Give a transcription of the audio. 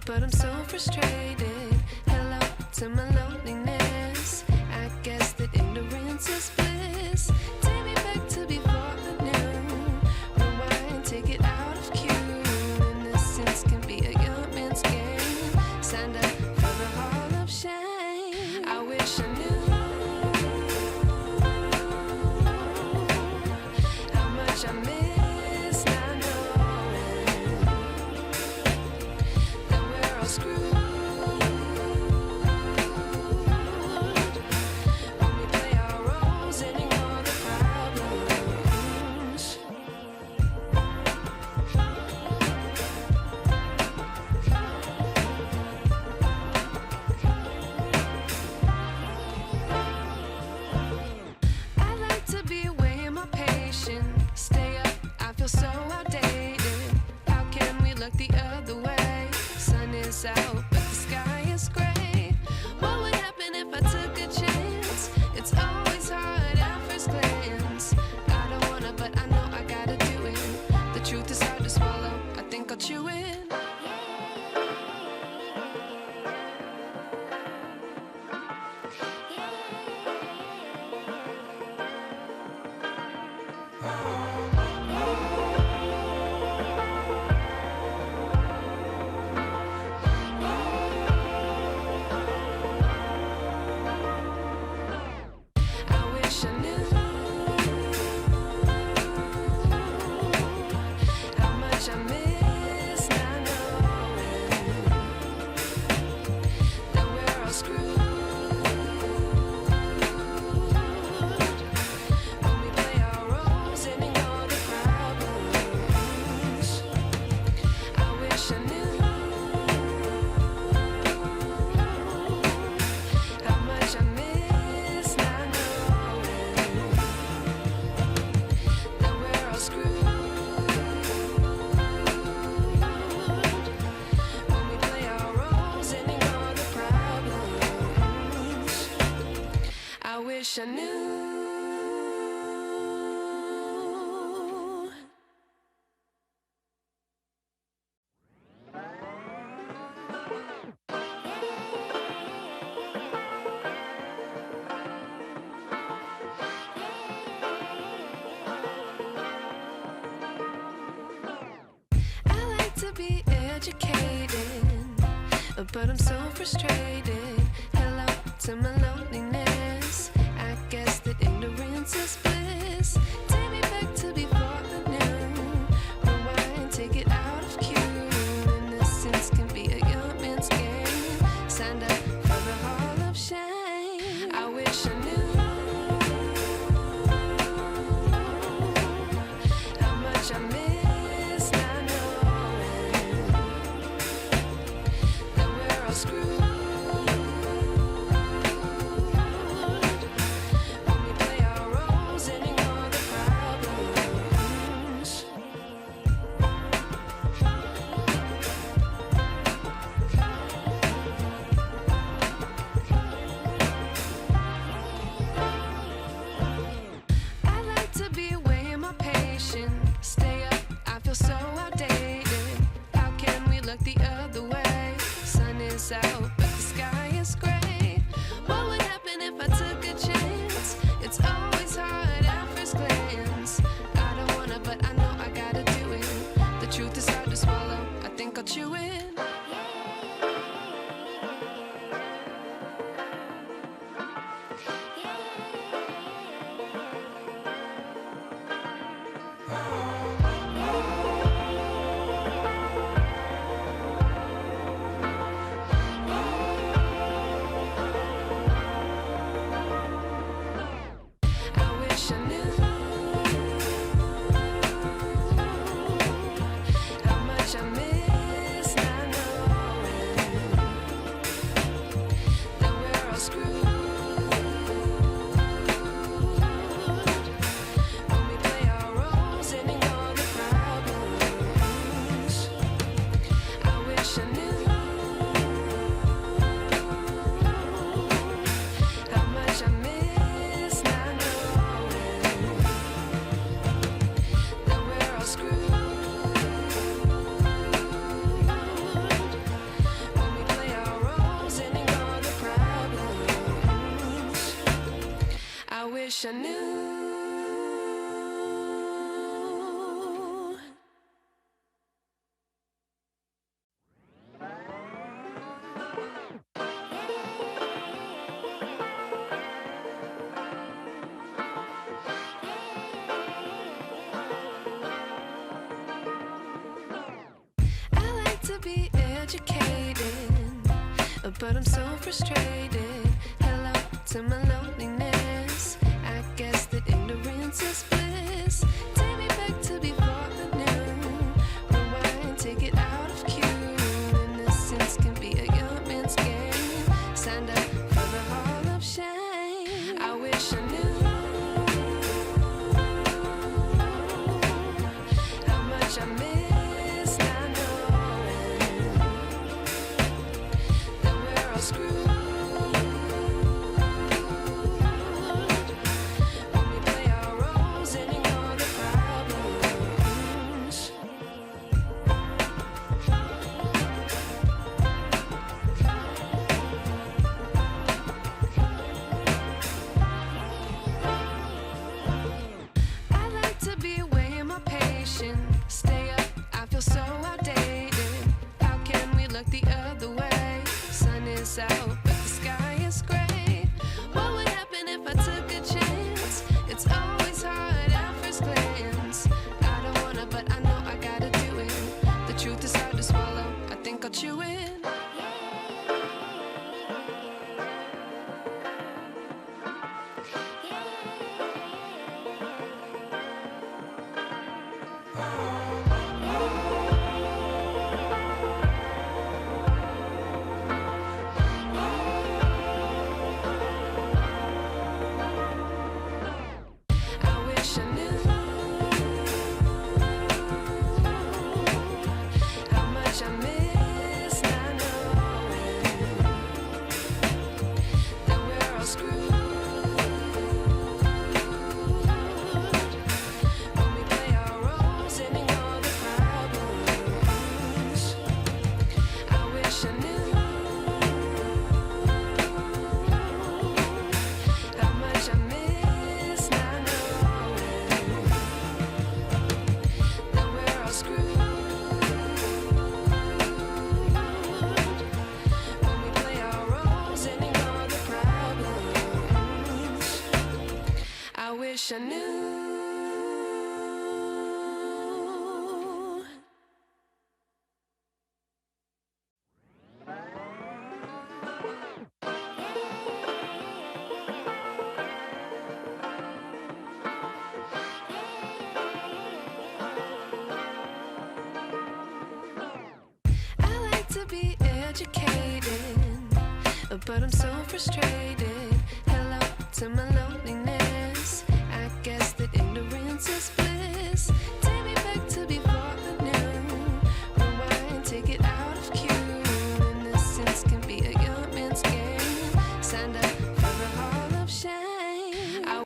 but I'm so frustrated. Hello to my loneliness. I guess that ignorance is bliss. Take me back to before I knew. Rewind, take it out of cue. Innocence can be a young man's game. Signed up for the hall of shame. I wish I knew how much I miss not knowing that we're all screwed. When we play our roles and ignore the problems. I like to be away in my patience. Stay up, I feel so outdated. How can we look the other way? Sun is out, but the sky is gray. What would happen if I took a chance? It's always hard at first glance. I don't wanna, but I know I gotta do it. The truth is hard to swallow, I think I'll chew it. I wish I knew how much I miss not knowing that we're all screwed. When we play our roles and ignore the problems. I wish I knew how much I miss not knowing that we're all screwed. When we play our roles and ignore the problems. I wish I knew. I like to be educated, but I'm so frustrated. Hello to my loneliness. I guess that ignorance is bliss. Take me back to before I knew. Rewind, take it out of cue. Innocence can be a young man's game. Signed up for the hall of shame. I wish I knew how much I miss not knowing that we're all screwed. wish I knew. I like to be educated, but I'm so frustrated. Hello to my loneliness. I guess that ignorance is bliss. Take me back to before I knew. Rewind, take it out of cue. Innocence can be a young man's game. Signed up for the hall of shame. I wish I knew how much I miss not knowing that we're all screwed. Stay up, I feel so outdated. How can we look the other way? Sun is out, but the sky is gray. What would happen if I took a chance? It's always hard at first glance. I don't wanna, but I know I gotta do it. The truth is hard to swallow, I think I'll chew it. I wish I knew. I like to be educated, but I'm so frustrated. Hello to my